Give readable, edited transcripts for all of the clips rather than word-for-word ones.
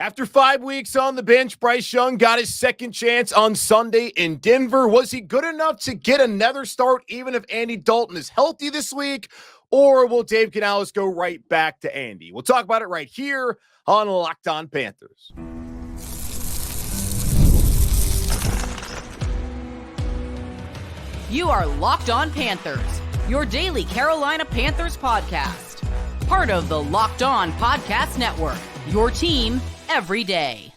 After 5 weeks on the bench, Bryce Young got his second chance on Sunday in Denver. Was he good enough to get another start, even if Andy Dalton is healthy this week? Or will Dave Canales go right back to Andy? We'll talk about it right here on Locked On Panthers. You are Locked On Panthers, your daily Carolina Panthers podcast. Part of the Locked On Podcast Network, your team every day.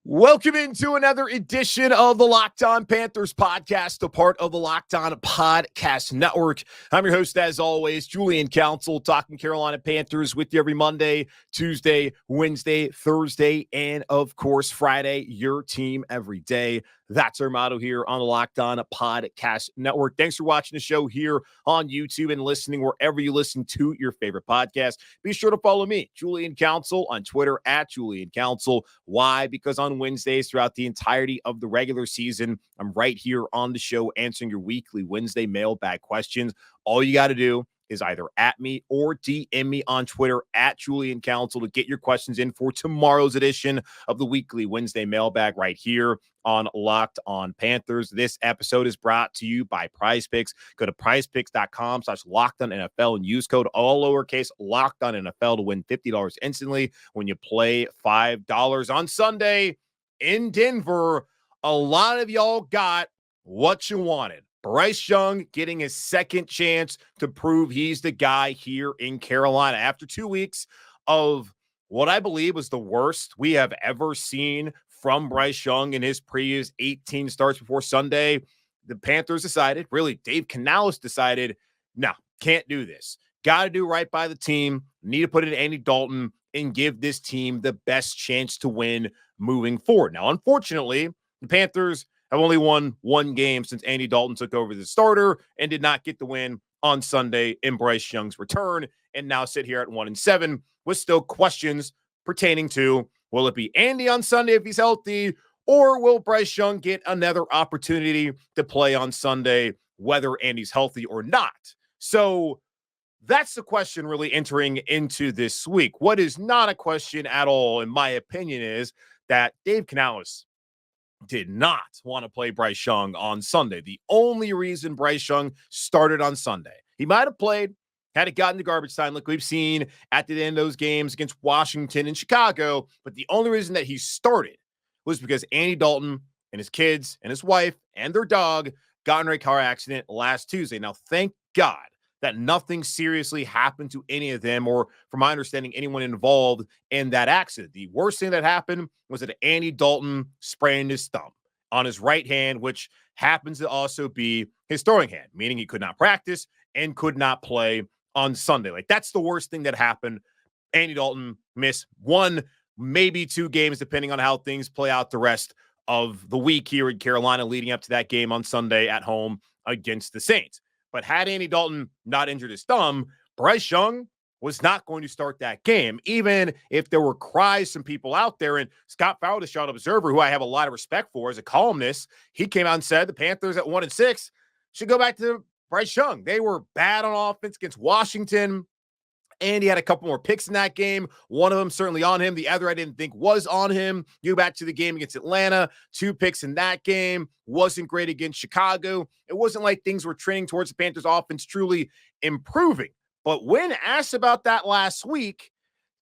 Welcome into another edition of the Locked On Panthers podcast, a part of the Locked On Podcast Network. I'm your host, as always, Julian Council, talking Carolina Panthers with you every Monday, Tuesday, Wednesday, Thursday, and of course, Friday, your team every day. That's our motto here on the Locked On Podcast Network. Thanks for watching the show here on YouTube and listening wherever you listen to your favorite podcast. Be sure to follow me, Julian Council, on Twitter at Julian Council. Why? Because on Wednesdays throughout the entirety of the regular season, I'm right here on the show answering your weekly Wednesday mailbag questions. All you got to do is either at me or DM me on Twitter at Julian Council to get your questions in for tomorrow's edition of the weekly Wednesday mailbag right here on Locked On Panthers. This episode is brought to you by Prize Picks. Go to prizepicks.com/LockedOnNFL and use code all lowercase LockedOnNFL to win $50 instantly when you play $5 on Sunday in Denver. A lot of y'all got what you wanted. Bryce Young getting his second chance to prove he's the guy here in Carolina after 2 weeks of what I believe was the worst we have ever seen from Bryce Young in his previous 18 starts before Sunday. The Panthers decided, really, Dave Canales decided, no, can't do this. Got to do right by the team. Need to put in Andy Dalton and give this team the best chance to win moving forward. Now, unfortunately, the Panthers have only won one game since Andy Dalton took over the starter and did not get the win on Sunday in Bryce Young's return, and now sit here at 1-7 with still questions pertaining to, will it be Andy on Sunday if he's healthy, or will Bryce Young get another opportunity to play on Sunday, whether Andy's healthy or not? So that's the question really entering into this week. What is not a question at all, in my opinion, is that Dave Canales did not want to play Bryce Young on Sunday. The only reason Bryce Young started on Sunday, he might have played, had it gotten to garbage time like we've seen at the end of those games against Washington and Chicago, but the only reason that he started was because Andy Dalton and his kids and his wife and their dog got in a car accident last Tuesday. Now, thank God that nothing seriously happened to any of them, or from my understanding, anyone involved in that accident. The worst thing that happened was that Andy Dalton sprained his thumb on his right hand, which happens to also be his throwing hand, meaning he could not practice and could not play on Sunday. Like, that's the worst thing that happened. Andy Dalton missed one, maybe 2 games, depending on how things play out the rest of the week here in Carolina, leading up to that game on Sunday at home against the Saints. But had Andy Dalton not injured his thumb, Bryce Young was not going to start that game, even if there were cries from people out there. And Scott Fowler, the Charlotte Observer, who I have a lot of respect for as a columnist, he came out and said the Panthers at 1-6 should go back to Bryce Young. They were bad on offense against Washington. Andy had a couple more picks in that game. One of them certainly on him. The other I didn't think was on him. You go back to the game against Atlanta, 2 picks in that game. Wasn't great against Chicago. It wasn't like things were trending towards the Panthers offense truly improving. But when asked about that last week,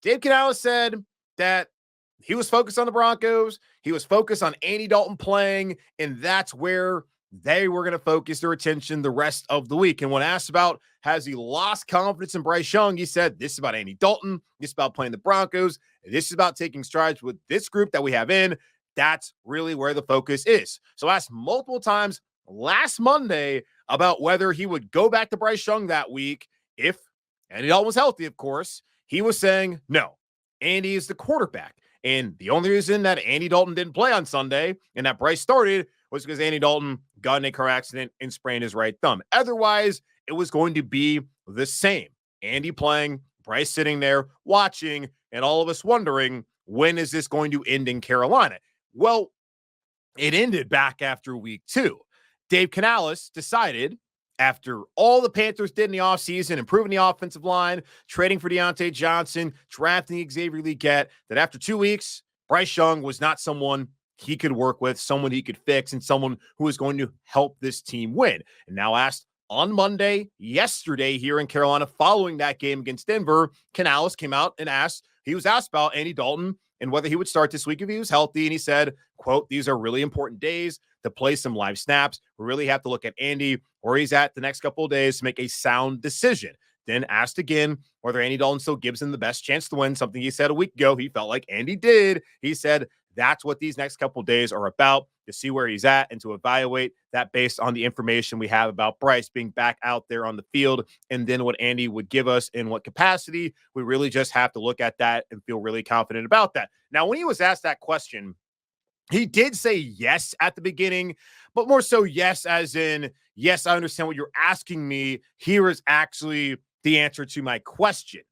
Dave Canales said that he was focused on the Broncos. He was focused on Andy Dalton playing, and that's where they were going to focus their attention the rest of the week. And when asked about, has he lost confidence in Bryce Young, he said, this is about Andy Dalton. This is about playing the Broncos. This is about taking strides with this group that we have in. That's really where the focus is. So asked multiple times last Monday about whether he would go back to Bryce Young that week if Andy Dalton was healthy, of course. He was saying, no, Andy is the quarterback. And the only reason that Andy Dalton didn't play on Sunday and that Bryce started was because Andy Dalton got in a car accident and sprained his right thumb. Otherwise, it was going to be the same. Andy playing, Bryce sitting there watching, and all of us wondering, when is this going to end in Carolina? Well, it ended back after week 2. Dave Canales decided, after all the Panthers did in the offseason, improving the offensive line, trading for Diontae Johnson, drafting Xavier Legette, that after 2 weeks, Bryce Young was not someone he could work with, someone he could fix, and someone who is going to help this team win. And now asked on Monday, yesterday here in Carolina, following that game against Denver, Canales came out and he was asked about Andy Dalton and whether he would start this week if he was healthy. And he said, quote, "These are really important days to play some live snaps. We really have to look at Andy, where he's at the next couple of days to make a sound decision." Then asked again whether Andy Dalton still gives him the best chance to win, something he said a week ago he felt like Andy did. He said that's what these next couple of days are about, to see where he's at and to evaluate that based on the information we have about Bryce being back out there on the field, and then what Andy would give us in what capacity. We really just have to look at that and feel really confident about that. Now, when he was asked that question, he did say yes at the beginning, but more so yes as in, yes, I understand what you're asking me. Here is actually the answer to my question.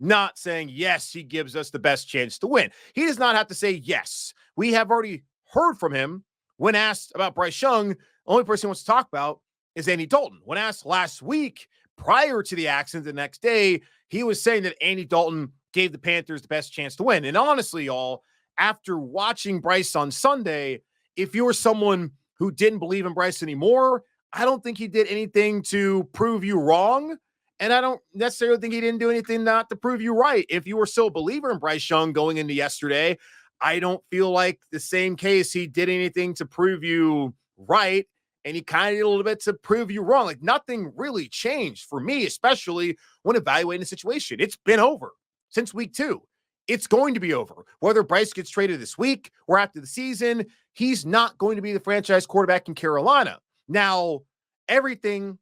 Not saying, yes, he gives us the best chance to win. He does not have to say yes. We have already heard from him when asked about Bryce Young. The only person he wants to talk about is Andy Dalton. When asked last week, prior to the accident the next day, he was saying that Andy Dalton gave the Panthers the best chance to win. And honestly, y'all, after watching Bryce on Sunday, if you were someone who didn't believe in Bryce anymore, I don't think he did anything to prove you wrong. And I don't necessarily think he didn't do anything not to prove you right. If you were still a believer in Bryce Young going into yesterday, I don't feel like the same case he did anything to prove you right. And he kind of did a little bit to prove you wrong. Like nothing really changed for me, especially when evaluating the situation. It's been over since week 2. It's going to be over. Whether Bryce gets traded this week or after the season, he's not going to be the franchise quarterback in Carolina. Now, everything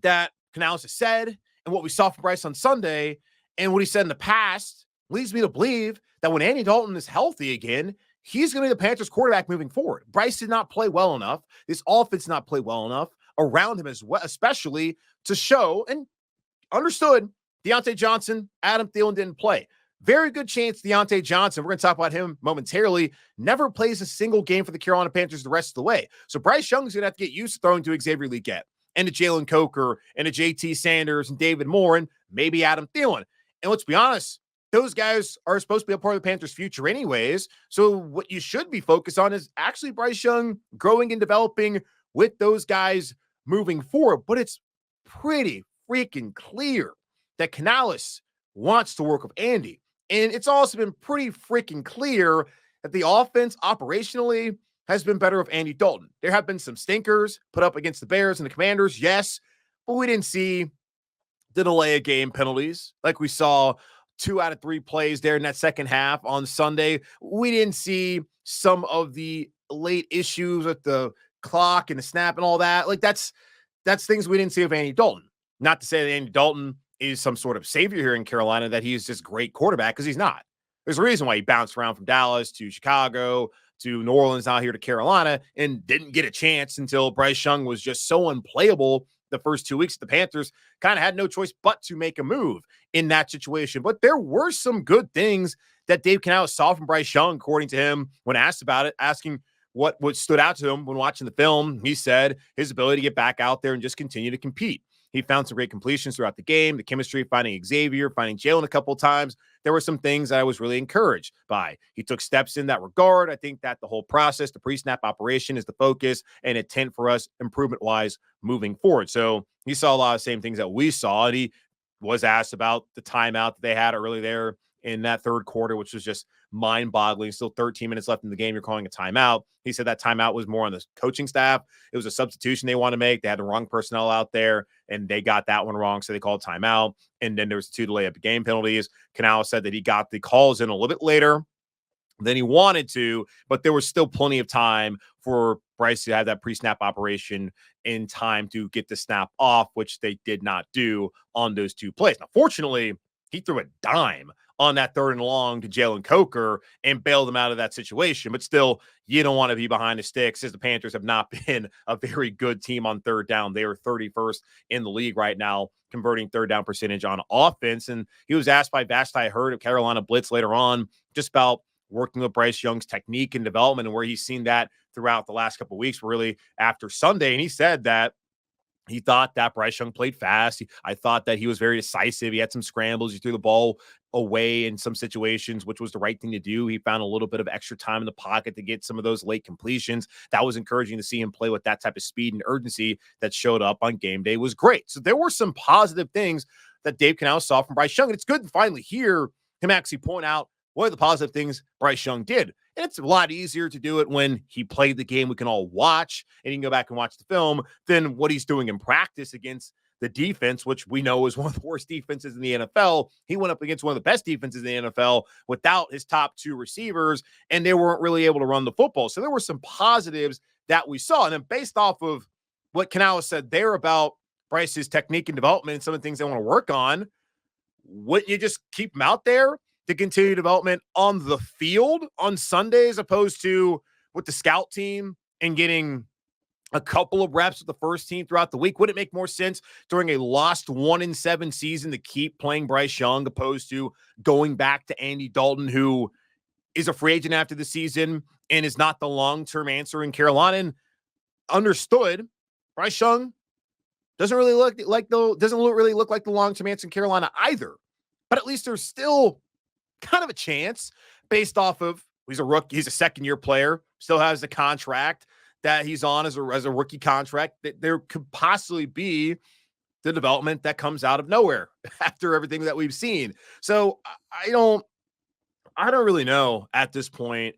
that Canales has said and what we saw from Bryce on Sunday and what he said in the past leads me to believe that when Andy Dalton is healthy again, he's going to be the Panthers quarterback moving forward. Bryce did not play well enough. This offense did not play well enough around him as well, especially to show and understood Diontae Johnson, Adam Thielen didn't play. Very good chance Diontae Johnson, we're going to talk about him momentarily, never plays a single game for the Carolina Panthers the rest of the way. So Bryce Young is going to have to get used to throwing to Xavier Legette and to Jalen Coker and to JT Sanders and David Moore and maybe Adam Thielen. And let's be honest, those guys are supposed to be a part of the Panthers' future anyways. So what you should be focused on is actually Bryce Young growing and developing with those guys moving forward. But it's pretty freaking clear that Canales wants to work with Andy. And it's also been pretty freaking clear that the offense operationally has been better with Andy Dalton. There have been some stinkers put up against the Bears and the Commanders, yes, but we didn't see the delay of game penalties like we saw 2 out of 3 plays there in that second half on Sunday. We didn't see some of the late issues with the clock and the snap and all that. Like that's things we didn't see with Andy Dalton. Not to say that Andy Dalton is some sort of savior here in Carolina, that he's just great quarterback, because he's not. There's a reason why he bounced around from Dallas to Chicago to New Orleans, out here to Carolina, and didn't get a chance until Bryce Young was just so unplayable the first 2 weeks. The Panthers kind of had no choice but to make a move in that situation. But there were some good things that Dave Canales saw from Bryce Young, according to him, when asked about it, asking what stood out to him when watching the film. He said his ability to get back out there and just continue to compete. He found some great completions throughout the game, the chemistry, finding Xavier, finding Jalen a couple of times. There were some things that I was really encouraged by. He took steps in that regard. I think that the whole process, the pre-snap operation, is the focus and intent for us improvement-wise moving forward. So he saw a lot of the same things that we saw, and he was asked about the timeout that they had early there in that third quarter, which was just mind-boggling. Still 13 minutes left in the game. You're calling a timeout. He said that timeout was more on the coaching staff. It was a substitution they want to make. They had the wrong personnel out there, and they got that one wrong, so they called timeout. And then there was 2 delay of game penalties. Canales said that he got the calls in a little bit later than he wanted to, but there was still plenty of time for Bryce to have that pre-snap operation in time to get the snap off, which they did not do on those 2 plays. Now, fortunately, he threw a dime on that 3rd and long to Jalen Coker and bailed him out of that situation. But still, you don't want to be behind the sticks, as the Panthers have not been a very good team on 3rd down. They are 31st in the league right now, converting 3rd down percentage on offense. And he was asked by Vashti Hurd of Carolina Blitz later on just about working with Bryce Young's technique and development and where he's seen that throughout the last couple of weeks, really after Sunday. And he said that he thought that Bryce Young played fast. I thought that he was very decisive. He had some scrambles. He threw the ball away in some situations, which was the right thing to do. He found a little bit of extra time in the pocket to get some of those late completions. That was encouraging to see him play with that type of speed and urgency that showed up on game day was great. So there were some positive things that Dave Canales saw from Bryce Young. And it's good to finally hear him actually point out what are the positive things Bryce Young did. And it's a lot easier to do it when he played the game we can all watch and you can go back and watch the film than what he's doing in practice against the defense, which we know is one of the worst defenses in the NFL. He went up against one of the best defenses in the NFL without his top two receivers, and they weren't really able to run the football. So there were some positives that we saw. And then based off of what Canales said there about Bryce's technique and development and some of the things they want to work on, wouldn't you just keep him out there to continue development on the field on Sunday as opposed to with the scout team and getting a couple of reps with the first team throughout the week? Would it make more sense during a lost 1-7 season to keep playing Bryce Young opposed to going back to Andy Dalton, who is a free agent after the season and is not the long-term answer in Carolina? And understood, Bryce Young doesn't really look like the long-term answer in Carolina either. But at least there's still kind of a chance based off of he's a rookie, he's a second-year player, still has the contract that he's on as a rookie contract, that there could possibly be the development that comes out of nowhere after everything that we've seen. So I don't really know at this point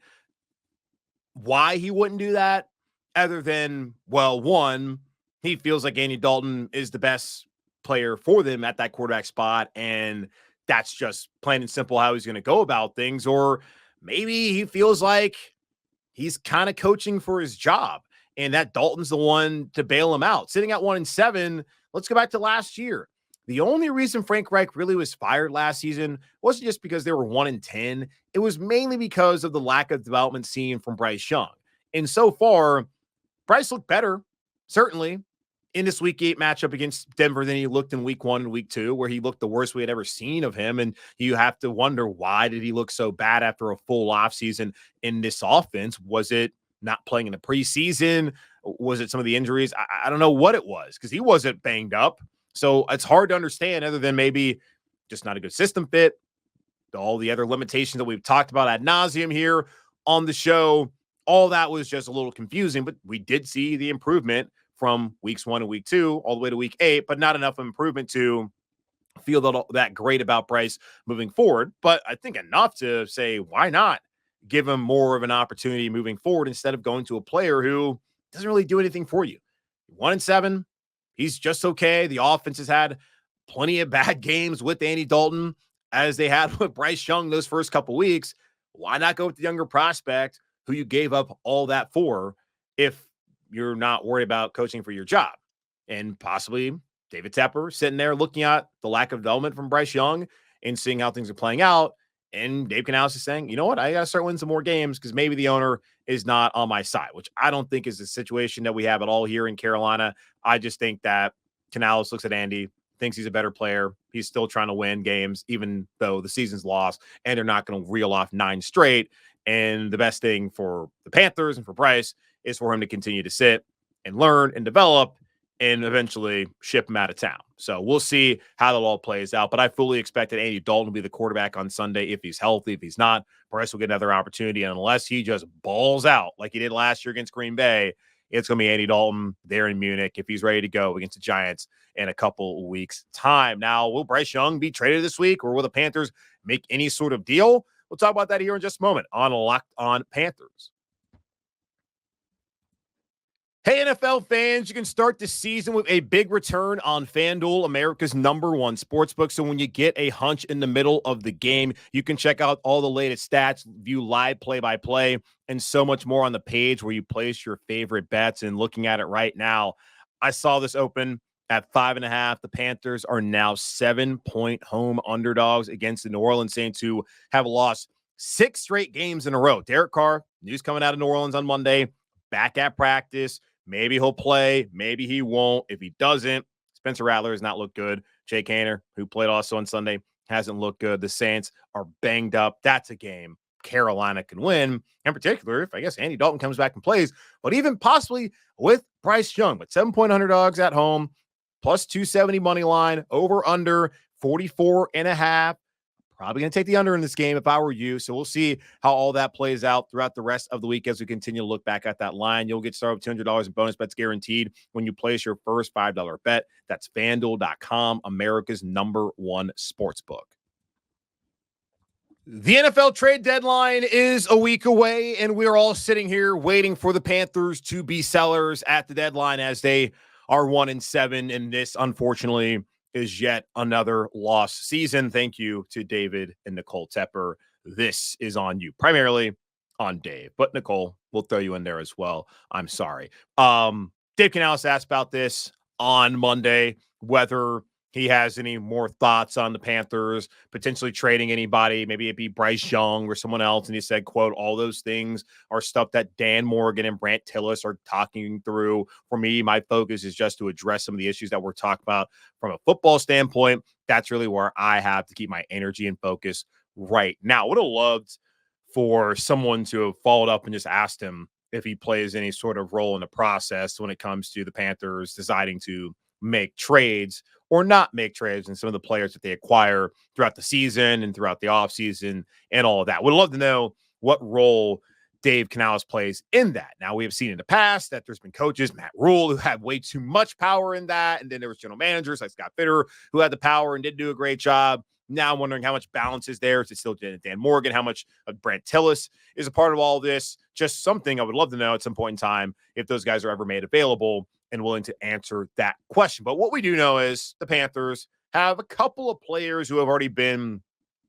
why he wouldn't do that other than, well, one, he feels like Andy Dalton is the best player for them at that quarterback spot, and that's just plain and simple how he's going to go about things. Or maybe he feels like he's kind of coaching for his job and that Dalton's the one to bail him out. Sitting at 1-7, let's go back to last year. The only reason Frank Reich really was fired last season wasn't just because they were 1-10. It was mainly because of the lack of development seen from Bryce Young. And so far, Bryce looked better, certainly, in this week 8 matchup against Denver than he looked in week 1 and week 2, where he looked the worst we had ever seen of him. And you have to wonder, why did he look so bad after a full offseason in this offense? Was it not playing in the preseason? Was it some of the injuries? I don't know what it was, because he wasn't banged up. So it's hard to understand, other than maybe just not a good system fit. All the other limitations that we've talked about ad nauseum here on the show, all that was just a little confusing. But we did see the improvement from weeks 1 and week 2 all the way to week 8, but not enough improvement to feel that great about Bryce moving forward. But I think enough to say, why not give him more of an opportunity moving forward instead of going to a player who doesn't really do anything for you. 1-7, he's just okay. The offense has had plenty of bad games with Andy Dalton, as they had with Bryce Young those first couple weeks. Why not go with the younger prospect who you gave up all that for if you're not worried about coaching for your job? And possibly David Tepper sitting there looking at the lack of development from Bryce Young and seeing how things are playing out. And Dave Canales is saying, you know what, I got to start winning some more games because maybe the owner is not on my side, which I don't think is the situation that we have at all here in Carolina. I just think that Canales looks at Andy, thinks he's a better player. He's still trying to win games, even though the season's lost, and they're not going to reel off 9 straight. And the best thing for the Panthers and for Bryce is for him to continue to sit and learn and develop and eventually ship him out of town. So we'll see how that all plays out. But I fully expect that Andy Dalton will be the quarterback on Sunday if he's healthy. If he's not, Bryce will get another opportunity. And unless he just balls out like he did last year against Green Bay, it's going to be Andy Dalton there in Munich if he's ready to go against the Giants in a couple of weeks' time. Now, will Bryce Young be traded this week, or will the Panthers make any sort of deal? We'll talk about that here in just a moment on Locked On Panthers. Hey, NFL fans, you can start the season with a big return on FanDuel, America's #1 sportsbook. So when you get a hunch in the middle of the game, you can check out all the latest stats, view live play-by-play, and so much more on the page where you place your favorite bets. And looking at it right now, I saw this open at 5.5. The Panthers are now 7-point home underdogs against the New Orleans Saints, who have lost 6 straight games in a row. Derek Carr, news coming out of New Orleans on Monday, back at practice. Maybe he'll play. Maybe he won't. If he doesn't, Spencer Rattler has not looked good. Jake Haener, who played also on Sunday, hasn't looked good. The Saints are banged up. That's a game Carolina can win, in particular if, I guess, Andy Dalton comes back and plays. But even possibly with Bryce Young, with 7-point underdogs at home, plus 270 money line, over under 44.5. Probably going to take the under in this game if I were you. So we'll see how all that plays out throughout the rest of the week as we continue to look back at that line. You'll get started with $200 in bonus bets guaranteed when you place your first $5 bet. That's FanDuel.com, America's #1 sportsbook. The NFL trade deadline is a week away, and we're all sitting here waiting for the Panthers to be sellers at the deadline as they are 1-7. And this, unfortunately, is yet another lost season. Thank you to David and Nicole Tepper. This is on you, primarily on Dave, but Nicole, we'll throw you in there as well. I'm sorry. Dave Canales asked about this on Monday, whether he has any more thoughts on the Panthers potentially trading anybody. Maybe it be Bryce Young or someone else. And he said, quote, all those things are stuff that Dan Morgan and Brant Tillis are talking through. For me, my focus is just to address some of the issues that we're talking about from a football standpoint. That's really where I have to keep my energy and focus right now. I would have loved for someone to have followed up and just asked him if he plays any sort of role in the process when it comes to the Panthers deciding to make trades or not make trades and some of the players that they acquire throughout the season and throughout the offseason and all of that. Would love to know what role Dave Canales plays in that. Now, we have seen in the past that there's been coaches, Matt Rule, who had way too much power in that. And then there was general managers like Scott Fitter, who had the power and did do a great job. Now I'm wondering how much balance is there. Is it still Dan Morgan? How much of Brant Tillis is a part of all of this? Just something I would love to know at some point in time if those guys are ever made available and willing to answer that question. But what we do know is the Panthers have a couple of players who have already been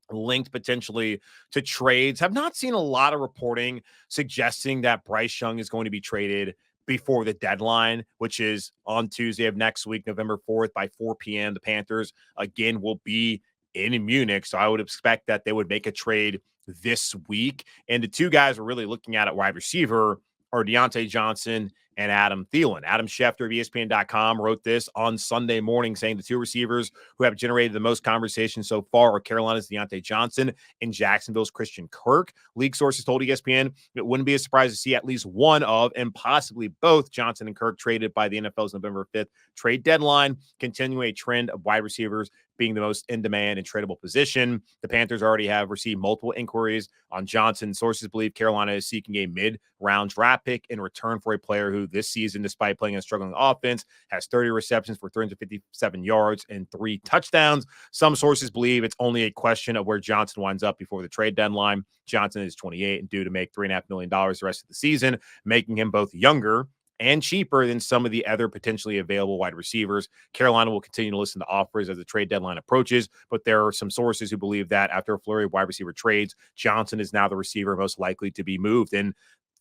linked potentially to trades. Have not seen a lot of reporting suggesting that Bryce Young is going to be traded before the deadline, which is on Tuesday of next week, November 4th by 4 p.m. The Panthers, again, will be in Munich. So I would expect that they would make a trade this week. And the two guys we're really looking at wide receiver are Diontae Johnson and Adam Thielen. Adam Schefter of ESPN.com wrote this on Sunday morning, saying the two receivers who have generated the most conversation so far are Carolina's Diontae Johnson and Jacksonville's Christian Kirk. League sources told ESPN it wouldn't be a surprise to see at least one of and possibly both Johnson and Kirk traded by the NFL's November 5th trade deadline, continuing a trend of wide receivers being the most in-demand and tradable position. The Panthers already have received multiple inquiries on Johnson. Sources believe Carolina is seeking a mid-round draft pick in return for a player who this season, despite playing a struggling offense, has 30 receptions for 357 yards and 3 touchdowns. Some sources believe it's only a question of where Johnson winds up before the trade deadline. Johnson is 28 and due to make $3.5 million the rest of the season, making him both younger and cheaper than some of the other potentially available wide receivers. Carolina will continue to listen to offers as the trade deadline approaches, but there are some sources who believe that after a flurry of wide receiver trades, Johnson is now the receiver most likely to be moved. And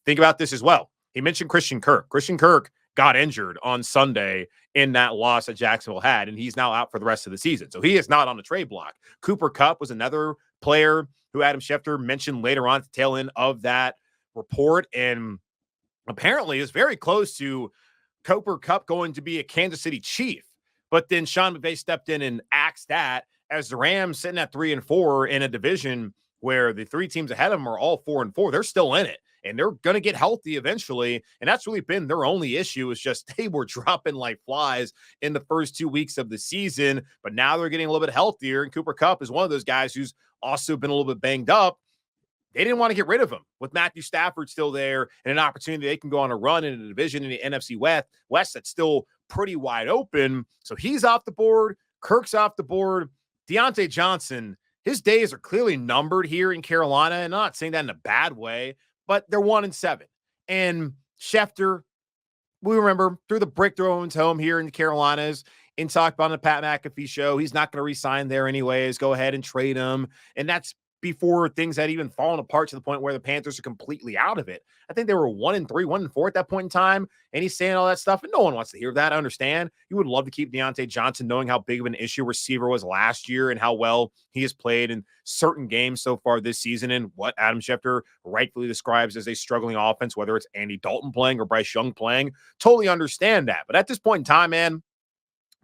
think about this as well. He mentioned Christian Kirk. Christian Kirk got injured on Sunday in that loss that Jacksonville had, and he's now out for the rest of the season. So he is not on the trade block. Cooper Kupp was another player who Adam Schefter mentioned later on at the tail end of that report, and apparently is very close to Cooper Kupp going to be a Kansas City Chief. But then Sean McVay stepped in and axed that as the Rams sitting at 3-4 in a division where the 3 teams ahead of them are all 4-4. They're still in it, and they're going to get healthy eventually. And that's really been their only issue, is just they were dropping like flies in the first 2 weeks of the season, but now they're getting a little bit healthier. And Cooper Kupp is one of those guys who's also been a little bit banged up. They didn't want to get rid of him with Matthew Stafford still there and an opportunity they can go on a run in a division in the NFC West that's still pretty wide open. So he's off the board. Kirk's off the board. Diontae Johnson, his days are clearly numbered here in Carolina. And I'm not saying that in a bad way, but they're 1-7. And Schefter, we remember, threw the brick through Owens home here in the Carolinas and talked about on the Pat McAfee show. He's not going to re-sign there anyways. Go ahead and trade him. And that's before things had even fallen apart to the point where the Panthers are completely out of it. I think they were 1-3, 1-4 at that point in time. And he's saying all that stuff, and no one wants to hear that. I understand. You would love to keep Diontae Johnson, knowing how big of an issue receiver was last year and how well he has played in certain games so far this season, and what Adam Schefter rightfully describes as a struggling offense, whether it's Andy Dalton playing or Bryce Young playing. Totally understand that. But at this point in time, man,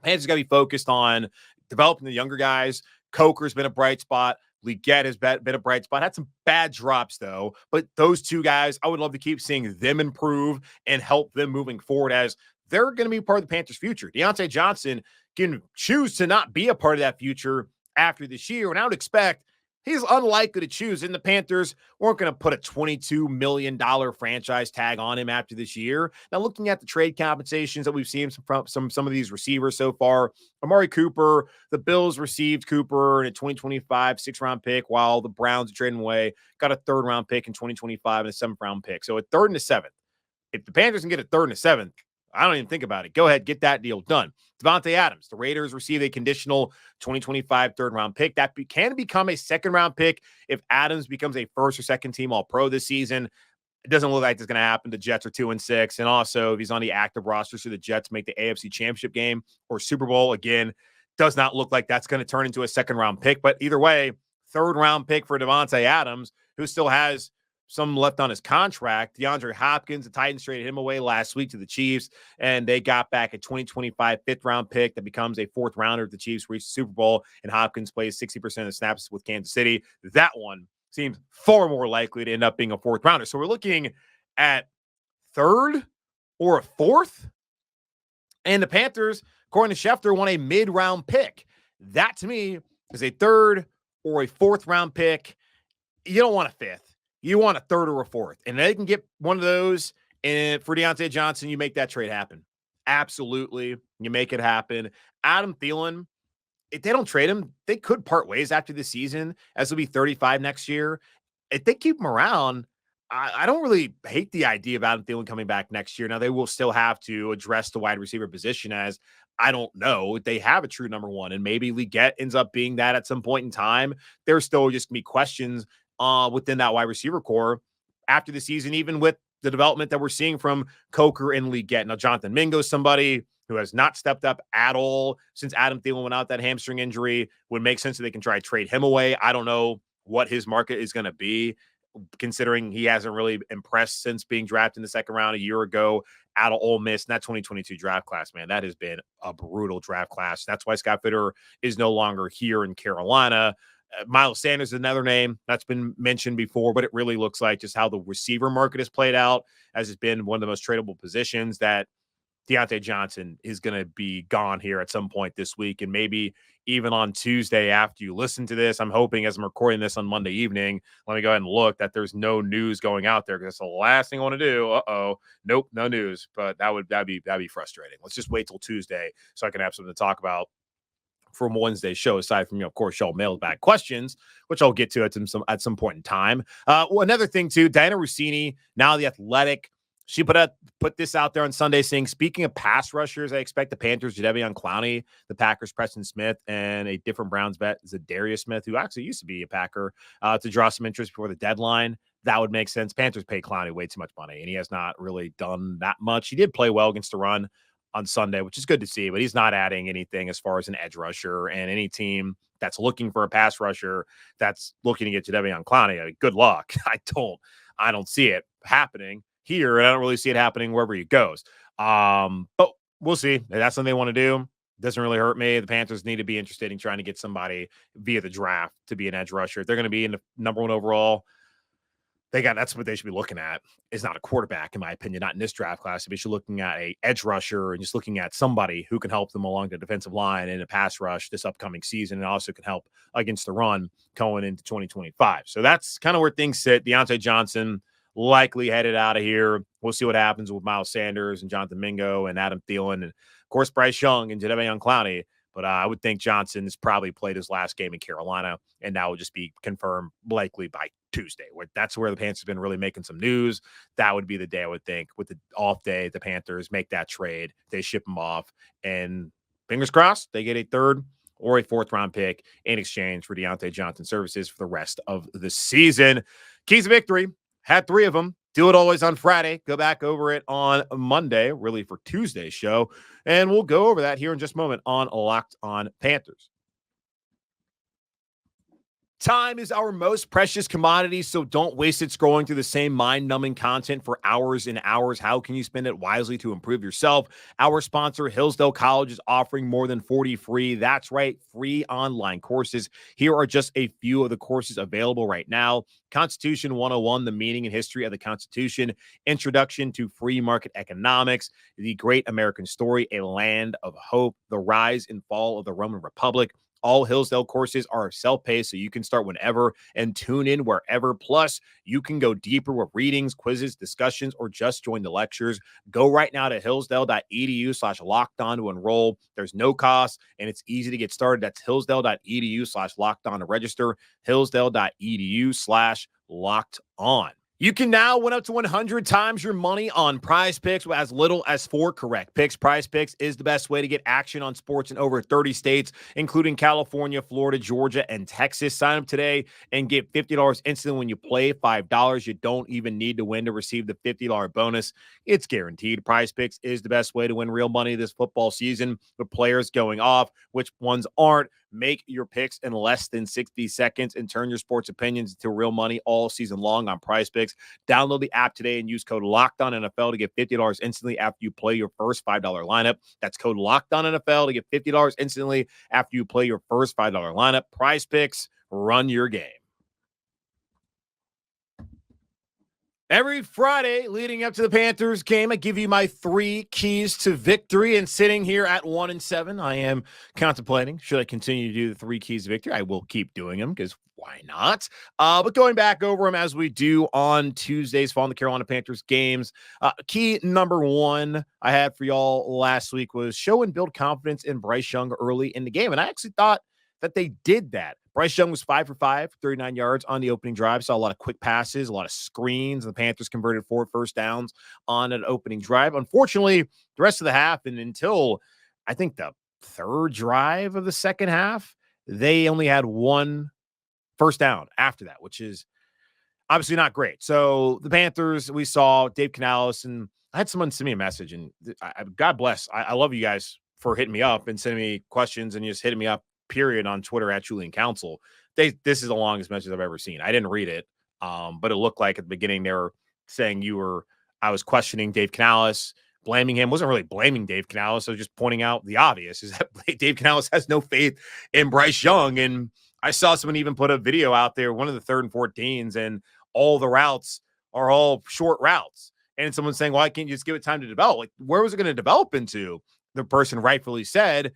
Panthers got to be focused on developing the younger guys. Coker's been a bright spot. Leggett has been a bright spot. Had some bad drops, though. But those two guys, I would love to keep seeing them improve and help them moving forward, as they're going to be part of the Panthers' future. Diontae Johnson can choose to not be a part of that future after this year. And I would expect He's unlikely to choose, and the Panthers weren't going to put a $22 million franchise tag on him after this year. Now, looking at the trade compensations that we've seen from some of these receivers so far, Amari Cooper, the Bills received Cooper in a 2025 6th-round pick, while the Browns are trading away, got a 3rd-round pick in 2025 and a 7th-round pick. So a 3rd and a 7th. If the Panthers can get a 3rd and a 7th, I don't even think about it. Go ahead, get that deal done. Devontae Adams, the Raiders receive a conditional 2025 3rd-round pick. That can become a 2nd-round pick if Adams becomes a 1st or 2nd team All-Pro this season. It doesn't look like it's going to happen. The Jets are 2-6. And also, if he's on the active roster, so the Jets make the AFC Championship game or Super Bowl, again, does not look like that's going to turn into a 2nd-round pick. But either way, 3rd-round pick for Devontae Adams, who still has some left on his contract. DeAndre Hopkins, the Titans traded him away last week to the Chiefs, and they got back a 2025 5th-round pick that becomes a 4th rounder if the Chiefs reach the Super Bowl, and Hopkins plays 60% of the snaps with Kansas City. That one seems far more likely to end up being a 4th rounder. So we're looking at 3rd or a 4th, and the Panthers, according to Schefter, want a mid-round pick. That, to me, is a 3rd or a 4th-round pick. You don't want a 5th. You want a 3rd or a 4th, and they can get one of those. And for Diontae Johnson, you make that trade happen. Absolutely. You make it happen. Adam Thielen, if they don't trade him, they could part ways after the season, as he'll be 35 next year. If they keep him around, I don't really hate the idea of Adam Thielen coming back next year. Now, they will still have to address the wide receiver position, as I don't know if they have a true number 1, and maybe Leggett ends up being that at some point in time. There's still just going to be questions within that wide receiver core after the season, even with the development that we're seeing from Coker and Leggett. Now, Jonathan Mingo is somebody who has not stepped up at all since Adam Thielen went out that hamstring injury. Would make sense that they can try to trade him away. I don't know what his market is going to be, considering he hasn't really impressed since being drafted in the 2nd round a year ago out of Ole Miss. And that 2022 draft class, man, that has been a brutal draft class. That's why Scott Fitter is no longer here in Carolina. Miles Sanders is another name that's been mentioned before, but it really looks like just how the receiver market has played out, as it's been one of the most tradable positions, that Diontae Johnson is going to be gone here at some point this week. And maybe even on Tuesday after you listen to this, I'm hoping, as I'm recording this on Monday evening, let me go ahead and look that there's no news going out there, because that's the last thing I want to do. Nope, no news. But that'd be frustrating. Let's just wait till Tuesday so I can have something to talk about from Wednesday's show, aside from, of course, y'all mailbag questions, which I'll get to at some point in time. Well, another thing too, Diana Rossini, now The Athletic, she put this out there on Sunday saying, speaking of pass rushers, I expect the Panthers, Jadeveon Clowney, the Packers, Preston Smith, and a different Browns vet, Zadarius Smith, who actually used to be a Packer, to draw some interest before the deadline. That would make sense. Panthers pay Clowney way too much money, and he has not really done that much. He did play well against the run on Sunday, which is good to see, but he's not adding anything as far as an edge rusher, and any team that's looking for a pass rusher that's looking to get Jadeveon Clowney, I mean, good luck. I don't see it happening here, and I don't really see it happening wherever he goes. But we'll see. If that's something they want to do, doesn't really hurt me. The Panthers need to be interested in trying to get somebody via the draft to be an edge rusher. If they're going to be in the number 1 overall, that's what they should be looking at, is not a quarterback, in my opinion, not in this draft class. They should be looking at a edge rusher and just looking at somebody who can help them along the defensive line in a pass rush this upcoming season, and also can help against the run going into 2025. So that's kind of where things sit. Diontae Johnson likely headed out of here. We'll see what happens with Miles Sanders and Jonathan Mingo and Adam Thielen, and of course Bryce Young and Jadeveon Clowney. But I would think Johnson has probably played his last game in Carolina, and that will just be confirmed likely by Tuesday. That's where the Panthers have been really making some news. That would be the day, I would think, with the off day, the Panthers make that trade. They ship him off, and fingers crossed, they get a 3rd or a 4th round pick in exchange for Diontae Johnson services for the rest of the season. Keys of victory, had 3 of them. Do it always on Friday. Go back over it on Monday, really for Tuesday's show. And we'll go over that here in just a moment on Locked On Panthers. Time is our most precious commodity, so don't waste it scrolling through the same mind-numbing content for hours and hours. How can you spend it wisely to improve yourself? Our sponsor, Hillsdale College, is offering more than 40 free, that's right, free online courses. Here are just a few of the courses available right now. Constitution 101, the meaning and history of the Constitution. Introduction to Free Market Economics. The Great American Story, A Land of Hope. The Rise and Fall of the Roman Republic. All Hillsdale courses are self-paced, so you can start whenever and tune in wherever. Plus, you can go deeper with readings, quizzes, discussions, or just join the lectures. Go right now to hillsdale.edu/lockedon to enroll. There's no cost, and it's easy to get started. That's hillsdale.edu/lockedon to register. hillsdale.edu/lockedon. You can now win up to 100 times your money on Prize Picks with as little as 4 correct picks. Prize Picks is the best way to get action on sports in over 30 states, including California, Florida, Georgia, and Texas. Sign up today and get $50 instantly when you play $5. You don't even need to win to receive the $50 bonus. It's guaranteed. Prize Picks is the best way to win real money this football season with players going off, which ones aren't. Make your picks in less than 60 seconds and turn your sports opinions into real money all season long on Prize Picks. Download the app today and use code LOCKEDONNFL to get $50 instantly after you play your first $5 lineup. That's code LOCKEDONNFL to get $50 instantly after you play your first $5 lineup. Prize Picks, run your game. Every Friday leading up to the Panthers game, I give you my 3 keys to victory. And sitting here at 1-7, I am contemplating, should I continue to do the 3 keys to victory? I will keep doing them because why not? But going back over them as we do on Tuesdays following the Carolina Panthers games. Key number 1 I had for y'all last week was show and build confidence in Bryce Young early in the game. And I actually thought that they did that. Bryce Young was 5 for 5, 39 yards on the opening drive. Saw a lot of quick passes, a lot of screens. The Panthers converted 4 first downs on an opening drive. Unfortunately, the rest of the half and until I think the 3rd drive of the second half, they only had 1 first down after that, which is obviously not great. So the Panthers, we saw Dave Canales, and I had someone send me a message, and God bless. I love you guys for hitting me up and sending me questions and just hitting me up, period, on Twitter at Julian Council. This is the longest message I've ever seen. I didn't read it, but it looked like at the beginning they were saying I was questioning Dave Canales, blaming him. Wasn't really blaming Dave Canales. I was just pointing out the obvious is that Dave Canales has no faith in Bryce Young. And I saw someone even put a video out there, one of the 3rd and 14s, and all the routes are all short routes. And someone's saying, why can't you just give it time to develop? Like, where was it going to develop into? The person rightfully said,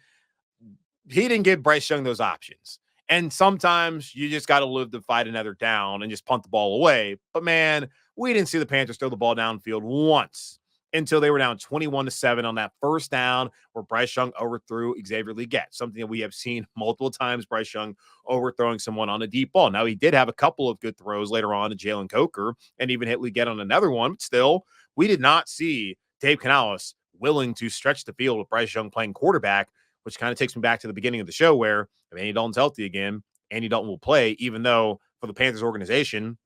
he didn't give Bryce Young those options. And sometimes you just got to live to fight another down and just punt the ball away. But, man, we didn't see the Panthers throw the ball downfield once until they were down 21-7 on that first down where Bryce Young overthrew Xavier Legette, something that we have seen multiple times, Bryce Young overthrowing someone on a deep ball. Now, he did have a couple of good throws later on to Jalen Coker and even hit Legette on another one. But still, we did not see Dave Canales willing to stretch the field with Bryce Young playing quarterback, which kind of takes me back to the beginning of the show where if Andy Dalton's healthy again, Andy Dalton will play, even though for the Panthers organization,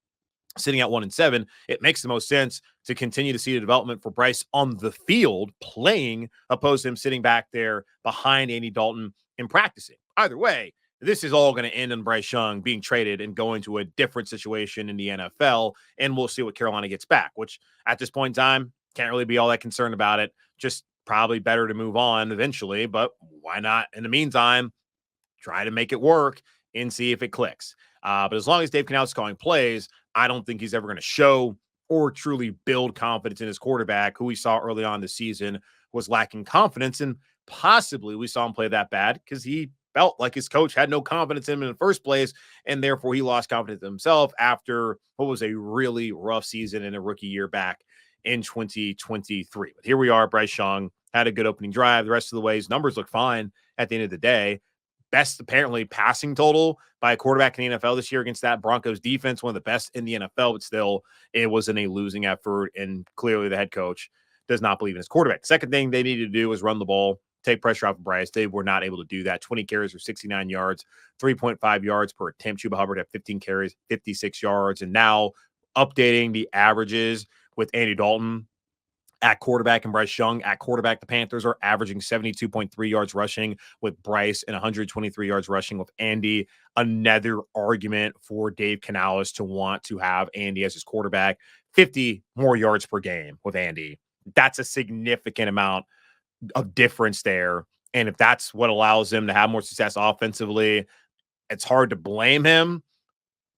sitting at 1-7, it makes the most sense to continue to see the development for Bryce on the field playing, opposed to him sitting back there behind Andy Dalton and practicing. Either way, this is all going to end in Bryce Young being traded and going to a different situation in the NFL, and we'll see what Carolina gets back, which at this point in time, can't really be all that concerned about it. Just probably better to move on eventually, but why not in the meantime try to make it work and see if it clicks. But as long as Dave Canales is calling plays, I don't think he's ever going to show or truly build confidence in his quarterback, who we saw early on this season was lacking confidence. And possibly we saw him play that bad because he felt like his coach had no confidence in him in the first place, and therefore he lost confidence in himself after what was a really rough season and a rookie year back in 2023. But here we are. Bryce Young had a good opening drive. The rest of the ways, numbers look fine at the end of the day. Best, apparently, passing total by a quarterback in the NFL this year against that Broncos defense, one of the best in the NFL, but still, it wasn't a losing effort, and clearly the head coach does not believe in his quarterback. Second thing they needed to do was run the ball, take pressure off of Bryce. They were not able to do that. 20 carries for 69 yards, 3.5 yards per attempt. Chuba Hubbard had 15 carries, 56 yards, and now updating the averages with Andy Dalton at quarterback and Bryce Young at quarterback. The Panthers are averaging 72.3 yards rushing with Bryce and 123 yards rushing with Andy. Another argument for Dave Canales to want to have Andy as his quarterback. 50 more yards per game with Andy. That's a significant amount of difference there. And if that's what allows him to have more success offensively, it's hard to blame him.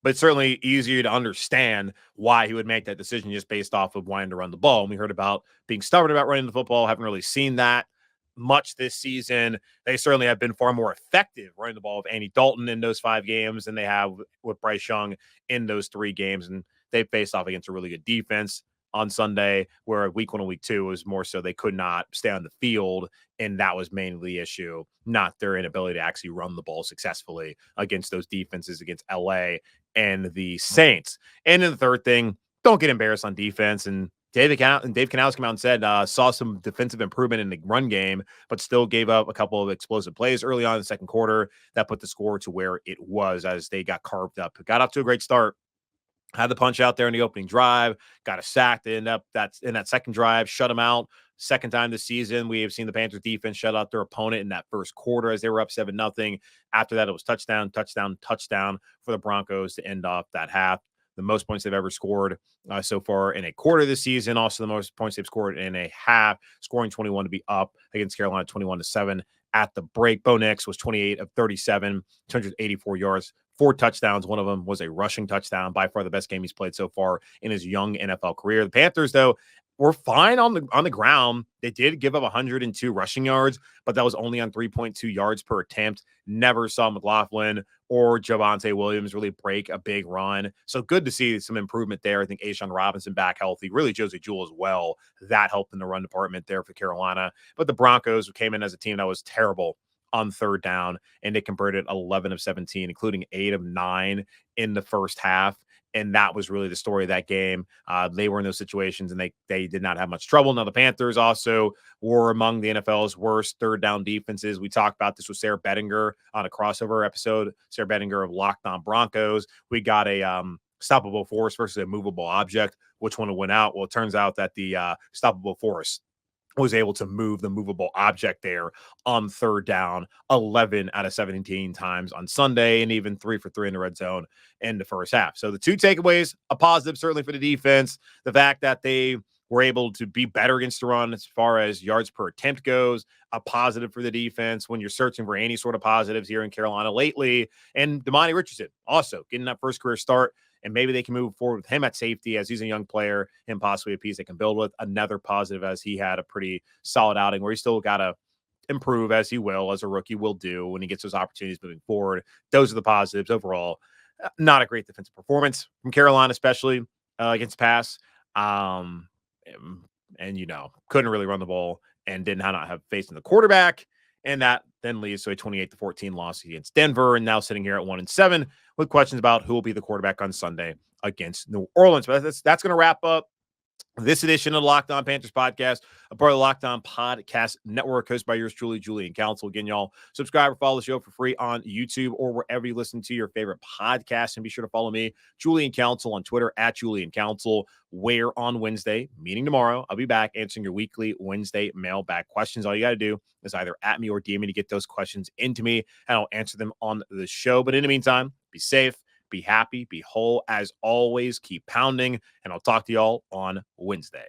But it's certainly easier to understand why he would make that decision just based off of wanting to run the ball. And we heard about being stubborn about running the football. Haven't really seen that much this season. They certainly have been far more effective running the ball with Andy Dalton in those 5 games than they have with Bryce Young in those 3 games. And they faced off against a really good defense on Sunday, where week 1 and week 2 was more so they could not stay on the field. And that was mainly the issue, not their inability to actually run the ball successfully against those defenses against LA and the Saints. And then the third thing, don't get embarrassed on defense. And Dave Canales came out and said, saw some defensive improvement in the run game, but still gave up a couple of explosive plays early on in the second quarter that put the score to where it was as they got carved up. Got off to a great start, had the punch out there in the opening drive, got a sack to end up in that second drive, shut them out. Second time this season, we have seen the Panthers defense shut out their opponent in that first quarter as they were up 7-0. After that, it was touchdown for the Broncos to end off that half. The most points they've ever scored so far in a quarter this season. Also, the most points they've scored in a half, scoring 21 to be up against Carolina 21-7 at the break. Bo Nix was 28 of 37, 284 yards, 4 touchdowns. One of them was a rushing touchdown. By far the best game he's played so far in his young NFL career. The Panthers, though, were fine on the ground. They did give up 102 rushing yards, but that was only on 3.2 yards per attempt. Never saw McLaughlin or Javonte Williams really break a big run. So good to see some improvement there. I think A'Shawn Robinson back healthy. Really Josie Jewell as well. That helped in the run department there for Carolina. But the Broncos came in as a team that was terrible on third down, and they converted 11 of 17, including 8 of 9 in the first half. And that was really the story of that game. They were in those situations, and they did not have much trouble. Now, the Panthers also were among the NFL's worst third down defenses. We talked about this with Sarah Bettinger on a crossover episode. Sarah Bettinger of Locked On Broncos. We got a stoppable force versus a movable object. Which one will win out? Well, it turns out that the stoppable force was able to move the movable object there on third down 11 out of 17 times on Sunday, and even 3 for 3 in the red zone in the first half. So the 2 takeaways, a positive certainly for the defense, the fact that they were able to be better against the run as far as yards per attempt goes, a positive for the defense when you're searching for any sort of positives here in Carolina lately. And Damani Richardson also getting that first career start, and maybe they can move forward with him at safety as he's a young player and possibly a piece they can build with. Another positive, as he had a pretty solid outing where he still got to improve, as he will, as a rookie will do when he gets those opportunities moving forward. Those are the positives overall. Not a great defensive performance from Carolina, especially against pass. And, couldn't really run the ball and did not have faith in the quarterback. And that then leads to a 28-14 loss against Denver. And now sitting here at 1-7 with questions about who will be the quarterback on Sunday against New Orleans. But that's going to wrap up this edition of the Locked On Panthers podcast, a part of the Locked On Podcast Network, hosted by yours truly, Julian Council. Again, y'all, subscribe or follow the show for free on YouTube or wherever you listen to your favorite podcast. And be sure to follow me, Julian Council, on Twitter at Julian Council, where on Wednesday, meaning tomorrow, I'll be back answering your weekly Wednesday mailbag questions. All you got to do is either at me or DM me to get those questions into me, and I'll answer them on the show. But in the meantime, be safe, be happy, be whole. As always, keep pounding, and I'll talk to y'all on Wednesday.